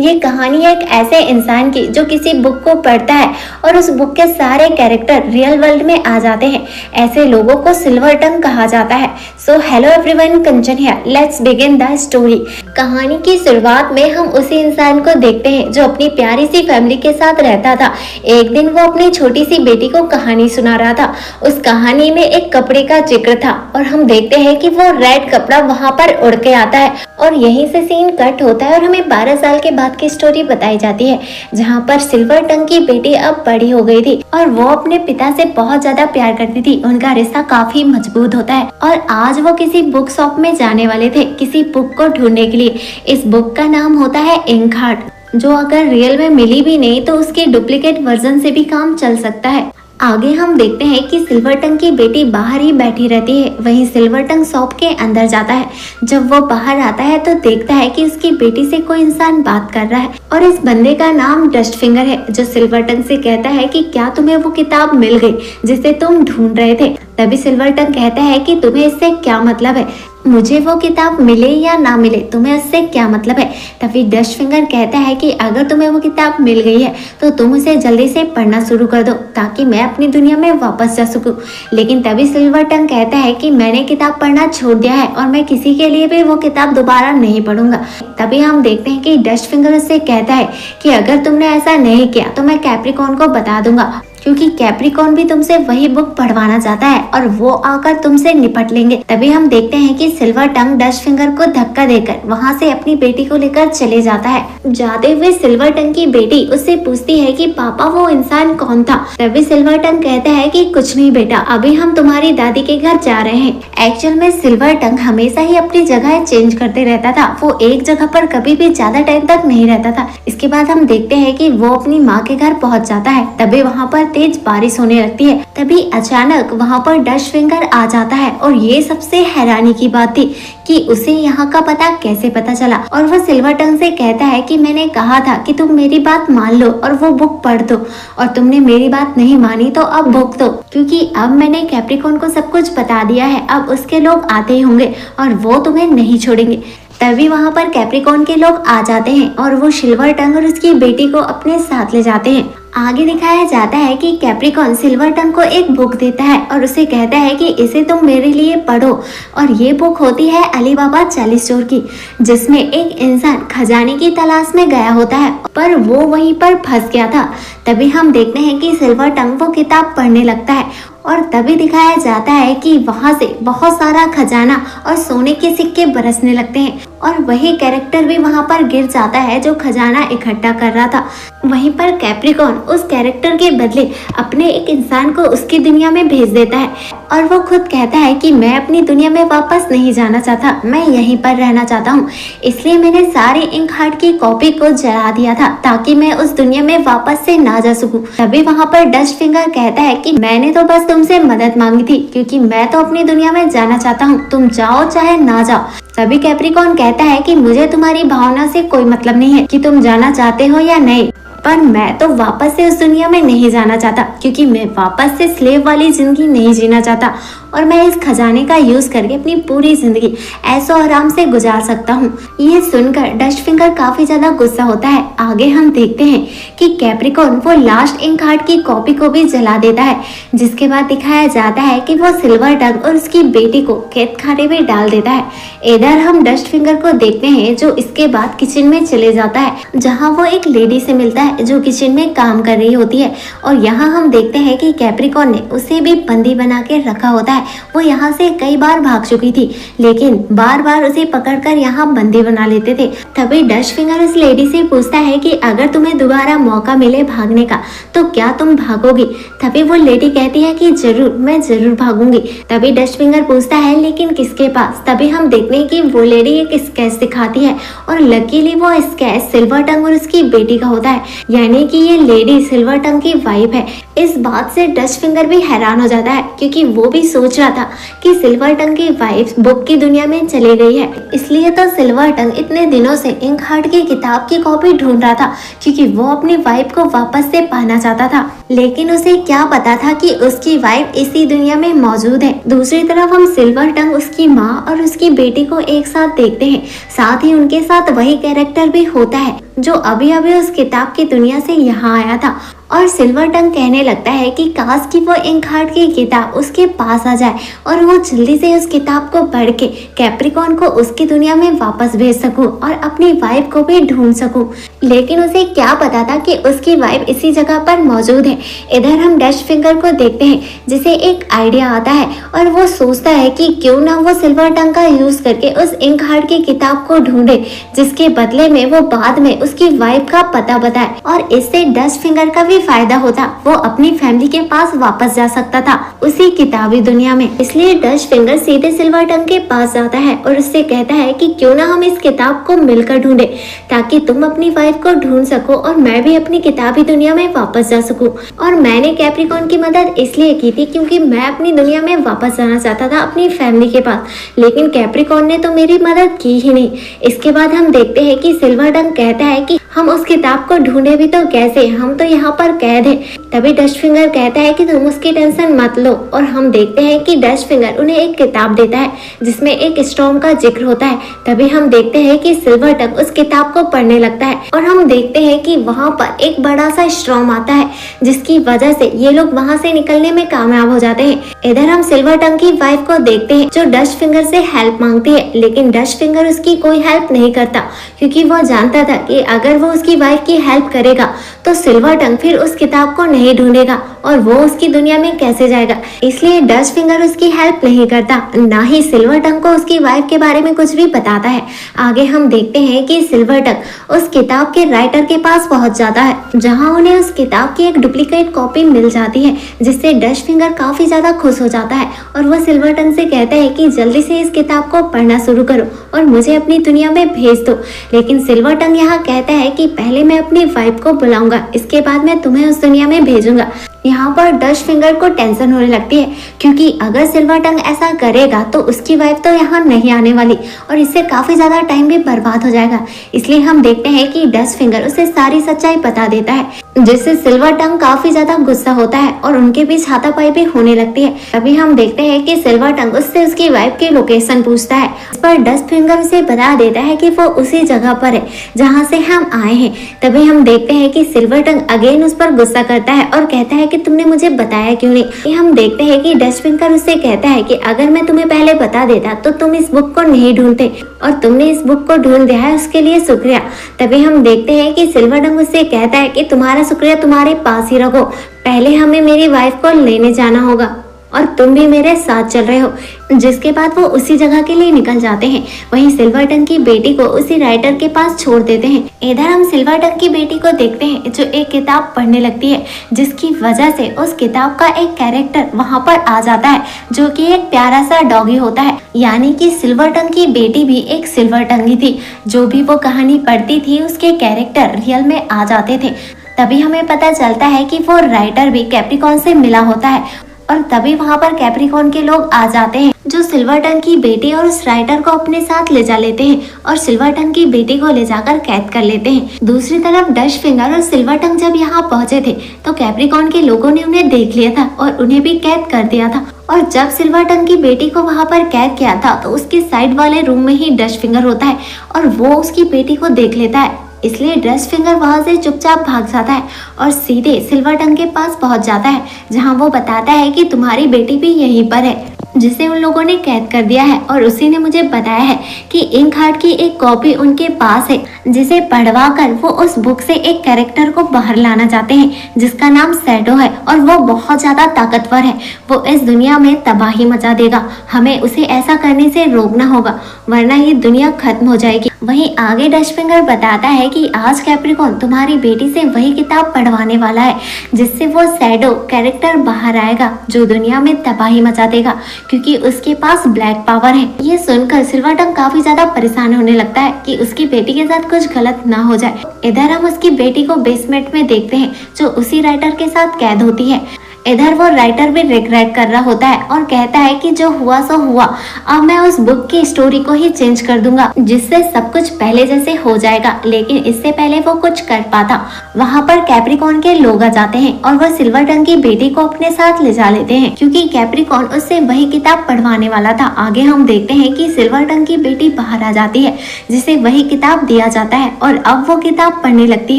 ये कहानी है एक ऐसे इंसान की जो किसी बुक को पढ़ता है और उस बुक के सारे कैरेक्टर रियल वर्ल्ड में आ जाते हैं। ऐसे लोगों को सिल्वर टंग कहा जाता है। So hello everyone, Kanchan here, let's begin the story. कहानी की शुरुआत में हम उसी इंसान को देखते हैं जो अपनी प्यारी सी फैमिली के साथ रहता था। एक दिन वो अपनी छोटी सी बेटी को कहानी सुना रहा था। उस कहानी में एक कपड़े का जिक्र था और हम देखते हैं कि वो रेड कपड़ा वहां पर उड़ के आता है और यहीं से सीन कट होता है और हमें 12 साल के बाद की स्टोरी बताई जाती है, जहां पर सिल्वर टंग की बेटी अब बड़ी हो गई थी और वो अपने पिता से बहुत ज्यादा प्यार करती थी। उनका रिश्ता काफी मजबूत होता है और आज वो किसी बुक शॉप में जाने वाले थे किसी बुक को ढूंढने के लिए। इस बुक का नाम होता है इंक हार्ट, जो अगर रियल में मिली भी नहीं तो उसके डुप्लीकेट वर्जन से भी काम चल सकता है। आगे हम देखते हैं कि सिल्वर टंग की बेटी बाहर ही बैठी रहती है। वहीं सिल्वर टंग शॉप के अंदर जाता है। जब वो बाहर आता है तो देखता है कि उसकी बेटी से कोई इंसान बात कर रहा है और इस बंदे का नाम डस्ट फिंगर है, जो सिल्वर टंग से कहता है कि क्या तुम्हें वो किताब मिल गई जिसे तुम ढूंढ रहे थे। तभी सिल्वर टंग कहता है कि तुम्हें इससे क्या मतलब है, मुझे वो किताब मिले या ना मिले तुम्हें उससे क्या मतलब है। तभी डस्ट फिंगर कहता है कि अगर तुम्हें वो किताब मिल गई है तो तुम उसे जल्दी से पढ़ना शुरू कर दो ताकि मैं अपनी दुनिया में वापस जा सकूं। लेकिन तभी सिल्वर टंग कहता है कि मैंने किताब पढ़ना छोड़ दिया है और मैं किसी के लिए भी वो किताब दोबारा नहीं पढ़ूंगा। तभी हम देखते हैं कि डस्ट फिंगर उससे कहता है कि अगर तुमने ऐसा नहीं किया तो मैं कैप्रिकॉर्न को बता दूंगा, क्योंकि कैप्रिकॉर्न भी तुमसे वही बुक पढ़वाना चाहता है और वो आकर तुमसे निपट लेंगे। तभी हम देखते हैं कि सिल्वर टंग डस्ट फिंगर को धक्का देकर वहां से अपनी बेटी को लेकर चले जाता है। जाते हुए सिल्वर टंग की बेटी उससे पूछती है कि पापा वो इंसान कौन था। तभी सिल्वर टंग कहता है कि कुछ नहीं बेटा, अभी हम तुम्हारी दादी के घर जा रहे हैं। एक्चुअल में सिल्वर टंग हमेशा ही अपनी जगह चेंज करते रहता था। वो एक जगह पर कभी भी ज्यादा टाइम तक नहीं रहता था। इसके बाद हम देखते हैं कि वो अपनी माँ के घर पहुँच जाता है। तभी वहाँ पर तेज बारिश होने लगती है। तभी अचानक वहाँ पर डस्ट फिंगर आ जाता है और ये सबसे हैरानी की बात थी कि उसे यहाँ का पता कैसे पता चला। और वो सिल्वर टंग से कहता है कि मैंने कहा था कि तुम मेरी बात मान लो और वो बुक पढ़ दो, और तुमने मेरी बात नहीं मानी तो अब भुगत दो, क्योंकि अब मैंने कैप्रिकॉर्न को सब कुछ बता दिया है। अब उसके लोग आते ही होंगे और वो तुम्हें नहीं छोड़ेंगे। तभी वहाँ पर कैप्रिकॉर्न के लोग आ जाते हैं और वो सिल्वर टंग और उसकी बेटी को अपने साथ ले जाते हैं। आगे दिखाया जाता है कि कैप्रिकॉर्न सिल्वर टंग को एक बुक देता है और उसे कहता है कि इसे तुम मेरे लिए पढ़ो। और ये बुक होती है अली बाबा 40 चोर की, जिसमें एक इंसान खजाने की तलाश में गया होता है पर वो वहीं पर फंस गया था। तभी हम देखते हैं कि सिल्वर टंग वो किताब पढ़ने लगता है और तभी दिखाया जाता है कि वहां से बहुत सारा खजाना और सोने के सिक्के बरसने लगते हैं और वही कैरेक्टर भी वहां पर गिर जाता है जो खजाना इकट्ठा कर रहा था। वहीं पर कैप्रिकॉर्न उस कैरेक्टर के बदले अपने एक इंसान को उसकी दुनिया में भेज देता है और वो खुद कहता है कि मैं अपनी दुनिया में वापस नहीं जाना चाहता, मैं यहीं पर रहना चाहता हूँ। इसलिए मैंने सारी इंक हार्ट की कॉपी को जला दिया था ताकि मैं उस दुनिया में वापस से ना जा सकूं। तभी वहाँ पर डस्ट फिंगर कहता है कि मैंने तो बस तुमसे मदद मांगी थी, क्योंकि मैं तो अपनी दुनिया में जाना चाहता हूँ, तुम जाओ चाहे ना जाओ। तभी कैप्रिकॉर्न कहता है कि मुझे तुम्हारी भावना से कोई मतलब नहीं है कि तुम जाना चाहते हो या नहीं, पर मैं तो वापस से उस दुनिया में नहीं जाना चाहता, क्योंकि मैं वापस से स्लेव वाली जिंदगी नहीं जीना चाहता और मैं इस खजाने का यूज करके अपनी पूरी जिंदगी ऐसो आराम से गुजार सकता हूँ। ये सुनकर डस्ट फिंगर काफी ज्यादा गुस्सा होता है। आगे हम देखते हैं कि कैप्रिकॉर्न वो लास्ट इंक हार्ट की कॉपी को भी जला देता है, जिसके बाद दिखाया जाता है कि वो सिल्वर टंग और उसकी बेटी को कैद खाने में डाल देता है। इधर हम डस्ट फिंगर को देखते हैं जो इसके बाद किचन में चले जाता है, जहाँ वो एक लेडी से मिलता है जो किचन में काम कर रही होती है। और यहाँ हम देखते हैं कि कैप्रिकॉर्न ने उसे भी बंदी बना के रखा होता है। वो यहाँ से कई बार भाग चुकी थी, लेकिन बार बार उसे पकड़कर यहाँ बंदी बना लेते थे। तभी डस्ट फिंगर उस लेडी से पूछता है कि अगर तुम्हें दोबारा मौका मिले भागने का तो क्या तुम भागोगी। तभी वो लेडी कहती है कि जरूर, मैं जरूर भागूंगी। तभी डस्ट फिंगर पूछता है लेकिन किसके पास। तभी हम देखते हैं कि वो लेडी एक स्केच दिखाती है और लकीली वो स्केच सिल्वर टंग और उसकी बेटी का होता है, यानी कि ये लेडी सिल्वर टंग की वाइफ है। इस बात से डस्ट फिंगर भी हैरान हो जाता है, क्योंकि वो भी सोच रहा था कि सिल्वर टंग की वाइफ बुक की दुनिया में चली गई है। इसलिए तो सिल्वर टंग इतने दिनों से इंक हार्ट की किताब की कॉपी ढूंढ रहा था, क्योंकि वो अपनी वाइफ को वापस से पाना चाहता था। लेकिन उसे क्या पता था कि उसकी वाइफ इसी दुनिया में मौजूद है। दूसरी तरफ हम सिल्वर टंग उसकी माँ और उसकी बेटी को एक साथ देखते हैं, साथ ही उनके साथ वही कैरेक्टर भी होता है जो अभी अभी उस किताब की दुनिया से यहाँ आया था। और सिल्वर टंग कहने लगता है कि काश कि वो इंक हार्ट की किताब उसके पास आ जाए और वो जल्दी से उस किताब को पढ़ के कैप्रिकॉर्न को उसकी दुनिया में वापस भेज सकूं और अपनी वाइफ को भी ढूंढ सकूं। लेकिन उसे क्या पता था कि उसकी वाइफ इसी जगह पर मौजूद है। इधर हम डस्ट फिंगर को देखते हैं जिसे एक आइडिया आता है और वो सोचता है कि क्यों ना वो सिल्वर टंग का यूज करके उस इंक हार्ट की किताब को ढूंढे, जिसके बदले में वो बाद में उसकी वाइफ का पता बताए और इससे डस्ट फिंगर का भी फायदा होता। वो अपनी फैमिली के पास वापस जा सकता था उसी किताबी दुनिया में। इसलिए डस्ट फिंगर सीधे सिल्वर टंग के पास जाता है और उससे कहता है कि क्यों ना हम इस किताब को मिलकर ढूंढे ताकि तुम अपनी वाइफ को ढूंढ सको और मैं भी अपनी किताबी दुनिया में वापस जा सकूं। और मैंने कैप्रिकॉर्न की मदद इसलिए की थी क्योंकि मैं अपनी दुनिया में वापस जाना चाहता था अपनी फैमिली के पास, लेकिन कैप्रिकॉर्न ने तो मेरी मदद की ही नहीं। इसके बाद हम देखते हैं कि सिल्वर टंग कहता है कि हम उस किताब को ढूंढे भी तो कैसे, हम तो यहाँ पर कैद है। तभी डस्ट फिंगर कहता है कि तुम उसकी टेंशन मत लो और हम देखते हैं कि डस्ट फिंगर उन्हें एक किताब देता है जिसमें एक स्टॉर्म का जिक्र होता है। तभी हम देखते हैं कि सिल्वर टंग उस किताब को पढ़ने लगता है और हम देखते हैं कि वहाँ पर एक बड़ा सा स्टॉर्म आता है जिसकी वजह से ये लोग वहाँ से निकलने में कामयाब हो जाते हैं। इधर हम सिल्वर टंग की वाइफ को देखते हैं जो डस्ट फिंगर से हेल्प मांगती है, लेकिन डस्ट फिंगर उसकी कोई हेल्प नहीं करता क्योंकि वो जानता था कि अगर वो उसकी वाइफ की हेल्प करेगा तो सिल्वर टंग फिर उस किताब को नहीं ढूंढेगा और वो उसकी दुनिया में कैसे जाएगा। इसलिए डस्ट फिंगर उसकी हेल्प नहीं करता, ना ही सिल्वर टंग को उसकी वाइफ के बारे में कुछ भी बताता है। आगे हम देखते हैं कि सिल्वर टंग उस किताब के राइटर के पास पहुंच जाता है जहां उन्हें उस किताब की एक डुप्लीकेट कॉपी मिल जाती है, जिससे डस्ट फिंगर काफी ज्यादा खुश हो जाता है और वो सिल्वर टंग से कहता है कि जल्दी से इस किताब को पढ़ना शुरू करो और मुझे अपनी दुनिया में भेज दो। लेकिन सिल्वर टंग यहाँ कहता है कि पहले मैं अपनी वाइफ को बुलाऊंगा, इसके बाद मैं तुम्हें उस दुनिया में भेजूंगा। यहाँ पर डस्ट फिंगर को टेंशन होने लगती है क्योंकि अगर सिल्वर टंग ऐसा करेगा तो उसकी वाइफ तो यहाँ नहीं आने वाली और इससे काफी ज्यादा टाइम भी बर्बाद हो जाएगा। इसलिए हम देखते हैं कि डस्ट फिंगर उसे सारी सच्चाई बता देता है, जिससे सिल्वर टंग काफी ज्यादा गुस्सा होता है और उनके बीच हाथापाई भी होने लगती है। तभी हम देखते हैं कि सिल्वर टंग उससे उसकी वाइफ की लोकेशन पूछता है। इस पर डस्ट फिंगर उसे बता देता है कि वो उसी जगह पर है जहाँ से हम आए हैं। तभी हम देखते हैं कि सिल्वर टंग अगेन उस पर गुस्सा करता है और कहता है कि तुमने मुझे बताया क्यों नहीं। हम देखते हैं कि डस्ट फिंगर उससे कहता है कि अगर मैं तुम्हें पहले बता देता तो तुम इस बुक को नहीं ढूंढते और तुमने इस बुक को ढूंढ दिया है, उसके लिए शुक्रिया। तभी हम देखते हैं कि सिल्वर टंग उससे कहता है कि तुम्हारा शुक्रिया तुम्हारे पास ही रखो, पहले हमें मेरी वाइफ को लेने जाना होगा और तुम भी मेरे साथ चल रहे हो। जिसके बाद वो उसी जगह के लिए निकल जाते हैं। वहीं सिल्वर टंग की बेटी को उसी राइटर के पास छोड़ देते हैं। इधर हम सिल्वर टंग की बेटी को देखते हैं जो एक किताब पढ़ने लगती है, जिसकी वजह से उस किताब का एक कैरेक्टर वहां पर आ जाता है जो कि एक प्यारा सा डॉगी होता है। यानी कि सिल्वर टंग की बेटी भी एक सिल्वर टंगी थी। जो भी वो कहानी पढ़ती थी उसके कैरेक्टर रियल में आ जाते थे। तभी हमें पता चलता है कि वो राइटर भी कैप्रिकॉर्न से मिला होता है और तभी वहां पर कैप्रिकॉर्न के लोग आ जाते हैं जो सिल्वर टंग की बेटी और उस राइटर को अपने साथ ले जा लेते हैं और सिल्वर टंग की बेटी को ले जाकर कैद कर लेते हैं। दूसरी तरफ डस्ट फिंगर और सिल्वर टंग जब यहाँ पहुंचे थे तो कैप्रिकॉर्न के लोगों ने उन्हें देख लिया था और उन्हें भी कैद कर दिया था। और जब सिल्वर टंग की बेटी को वहां पर कैद किया था तो उसके साइड वाले रूम में ही डस्ट फिंगर होता है और वो उसकी बेटी को देख लेता है। इसलिए डस्ट फिंगर वहां से चुपचाप भाग जाता है और सीधे सिल्वर टंग के पास पहुंच जाता है जहां वो बताता है कि तुम्हारी बेटी भी यहीं पर है जिसे उन लोगों ने कैद कर दिया है और उसी ने मुझे बताया है कि इंक हार्ट की एक कॉपी उनके पास है जिसे पढ़वा कर वो उस बुक से एक कैरेक्टर को बाहर लाना चाहते हैं जिसका नाम शैडो है और वो बहुत ज्यादा ताकतवर है। वो इस दुनिया में तबाही मचा देगा। हमें उसे ऐसा करने से रोकना होगा वरना ये दुनिया खत्म हो जाएगी। वहीं आगे डस्ट फिंगर बताता है कि आज कैप्रिकॉर्न तुम्हारी बेटी से वही किताब पढ़वाने वाला है जिससे वो शैडो कैरेक्टर बाहर आएगा जो दुनिया में तबाही मचा देगा क्योंकि उसके पास ब्लैक पावर है। ये सुनकर सिल्वर टंग काफी ज्यादा परेशान होने लगता है कि उसकी बेटी के साथ कुछ गलत ना हो जाए। इधर हम उसकी बेटी को बेसमेंट में देखते हैं जो उसी राइटर के साथ कैद होती है। इधर वो राइटर भी रिग्रेट कर रहा होता है और कहता है कि जो हुआ सो हुआ, अब मैं उस बुक की स्टोरी को ही चेंज कर दूंगा जिससे सब कुछ पहले जैसे हो जाएगा। लेकिन इससे पहले वो कुछ कर पाता, वहाँ पर कैप्रिकॉर्न के लोग आ जाते हैं और वो सिल्वर टंग की बेटी को अपने साथ ले जा लेते हैं क्योंकि कैप्रिकॉर्न उससे वही किताब पढ़वाने वाला था। आगे हम देखते हैं कि सिल्वर टंग की बेटी बाहर आ जाती है जिसे वही किताब दिया जाता है और अब वो किताब पढ़ने लगती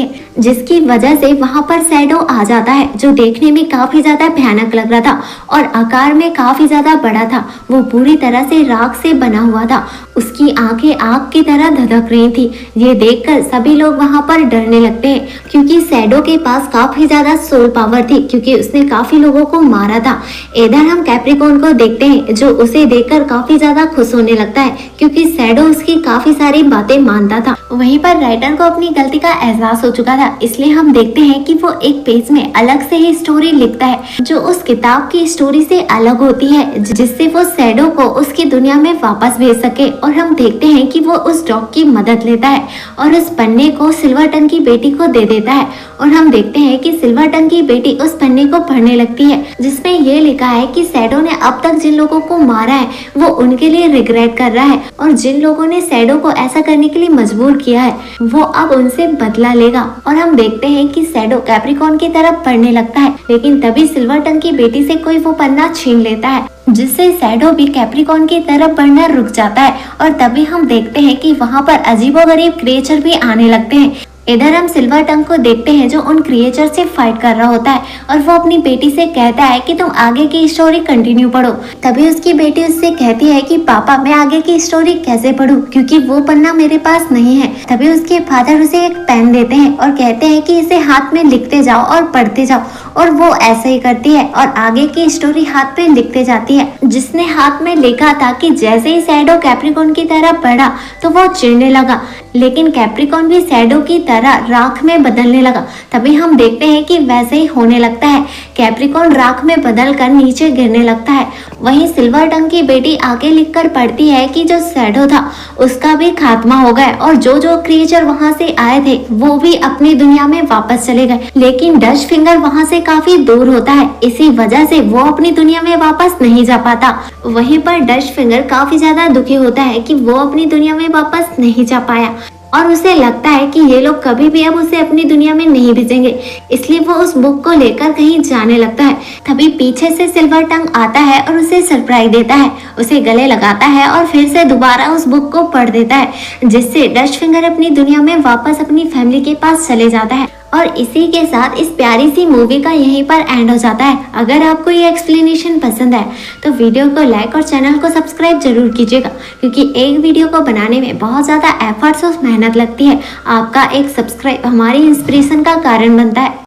है, जिसकी वजह से वहाँ पर शैडो आ जाता है जो देखने में काफी ज्यादा भयानक लग रहा था और आकार में काफी ज्यादा बड़ा था। वो पूरी तरह से राख से बना हुआ था, उसकी आंखें आग की तरह धधक रही थी। ये देखकर सभी लोग वहाँ पर डरने लगते हैं क्योंकि शैडो के पास काफी ज्यादा सोल पावर थी क्योंकि उसने काफी लोगों को मारा था। इधर हम कैप्रिकॉर्न को देखते हैं जो उसे देखकर काफी ज्यादा खुश होने लगता है क्योंकि शैडो उसकी काफी सारी बातें मानता था। वहीं पर राइटर को अपनी गलती का एहसास हो चुका था, इसलिए हम देखते हैं कि वो एक पेज में अलग से ही स्टोरी लिखता है जो उस किताब की स्टोरी से अलग होती है, जिससे वो शैडो को उसकी दुनिया में वापस भेज सके। और हम देखते हैं कि वो उस डॉग की मदद लेता है और उस पन्ने को सिल्वर टंग की बेटी को दे देता है और हम देखते हैं कि सिल्वर टंग की बेटी उस पन्ने को पढ़ने लगती है जिसमें ये लिखा है कि शैडो ने अब तक जिन लोगों को मारा है वो उनके लिए रिग्रेट कर रहा है और जिन लोगों ने शैडो को ऐसा करने के लिए मजबूर किया है वो अब उनसे बदला लेगा। और हम देखते हैं कि शैडो कैप्रिकॉर्न की तरफ पढ़ने लगता है, लेकिन तभी सिल्वर टंग की बेटी से कोई वो पन्ना छीन लेता है जिससे शैडो भी कैप्रिकॉर्न की तरफ बढ़ना रुक जाता है। और तभी हम देखते हैं कि वहाँ पर अजीबोगरीब क्रिएचर भी आने लगते हैं। इधर हम सिल्वर टंग को देखते हैं जो उन क्रिएचर से फाइट कर रहा होता है और वो अपनी बेटी से कहता है कि तुम आगे की स्टोरी कंटिन्यू पढ़ो। तभी उसकी बेटी उससे कहती है कि पापा मैं आगे की स्टोरी कैसे पढूं क्योंकि वो पन्ना मेरे पास नहीं है। तभी उसके फादर उसे एक पेन देते हैं और कहते हैं कि इसे हाथ में लिखते जाओ और पढ़ते जाओ, और वो ऐसे ही करती है और आगे की स्टोरी हाथ पे लिखते जाती है। जिसने हाथ में लिखा था कि जैसे ही शैडो कैप्रिकॉर्न की तरह बढ़ा तो वो चिढ़ने लगा, लेकिन कैप्रिकॉर्न भी शैडो की तरह राख में बदलने लगा। तभी हम देखते हैं कि वैसे ही होने लगता है, कैप्रिकॉर्न राख में बदलकर नीचे गिरने लगता है। वहीं सिल्वर टंग की बेटी आगे लिखकर पढ़ती है कि जो शैडो था उसका भी खात्मा हो गया और जो जो क्रिएचर वहां से आए थे वो भी अपनी दुनिया में वापस चले गए, लेकिन डस्ट फिंगर वहां से काफी दूर होता है, इसी वजह से वो अपनी दुनिया में वापस नहीं जा पाता। वहीं पर डस्ट फिंगर काफी ज्यादा दुखी होता है कि वो अपनी दुनिया में वापस नहीं जा पाया और उसे लगता है कि ये लोग कभी भी अब उसे अपनी दुनिया में नहीं भेजेंगे, इसलिए वो उस बुक को लेकर कहीं जाने लगता है। तभी पीछे से सिल्वर टंग आता है और उसे सरप्राइज देता है, उसे गले लगाता है और फिर से दोबारा उस बुक को पढ़ देता है, जिससे डस्ट फिंगर अपनी दुनिया में वापस अपनी फैमिली के पास चले जाता है। और इसी के साथ इस प्यारी सी मूवी का यहीं पर एंड हो जाता है। अगर आपको ये एक्सप्लेनेशन पसंद है तो वीडियो को लाइक और चैनल को सब्सक्राइब जरूर कीजिएगा, क्योंकि एक वीडियो को बनाने में बहुत ज़्यादा एफर्ट्स और मेहनत लगती है। आपका एक सब्सक्राइब हमारी इंस्पिरेशन का कारण बनता है।